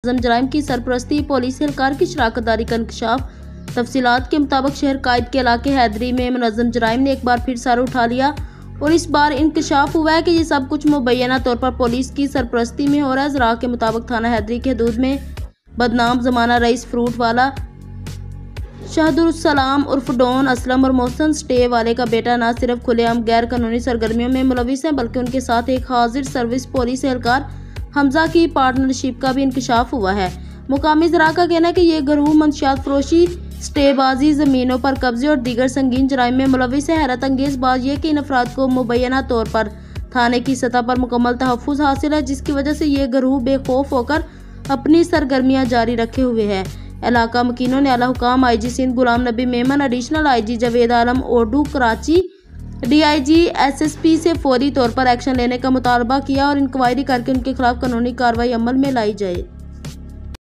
जराइम की सरपरस्ती पुलिस एहलकार की शराकतदारी का इंकशाफ। तफसीलात के मुताबिक शहर कायद के इलाके हैदरी में मुनज़्ज़म जराइम ने एक बार फिर सर उठा लिया और इस बार इंकशाफ हुआ है कि ये सब कुछ मुबैना तौर पर पुलिस की सरपरस्ती में हो रहा है। जरा के मुताबिक थाना हैदरी के हदूद में बदनाम जमाना रईस फ्रूट वाला शहदुलसलाम उर्फ डॉन असलम और मोहसन स्टे वाले का बेटा न सिर्फ खुलेआम गैर कानूनी सरगर्मियों में मुलविस है बल्कि उनके साथ एक हाजिर सर्विस पुलिस एहलकार हमजा की पार्टनरशिप का भी इंकशाफ हुआ है। मुकामी जरा का कहना है कि ये गिरोह मंशियात फरोशी, स्टेबाजी, जमीनों पर कब्जे और दीगर संगीन जराइम में मुलविस है। हैरत अंगेज बात यह कि इन अफराद को मुबैना तौर पर थाने की सतह पर मुकम्मल तहफ़्फ़ुज़ हासिल है, जिसकी वजह से ये गिरोह बेखौफ होकर अपनी सरगर्मियां जारी रखे हुए है। इलाका मकीनों ने आला हुकाम IG Sindh Ghulam Nabi Memon, additional IG Javed Alam ओडू कराची, DIG SSP से फौरी तौर पर एक्शन लेने का मुतालबा किया और इंक्वायरी करके उनके खिलाफ कानूनी कार्रवाई अमल में लाई जाए।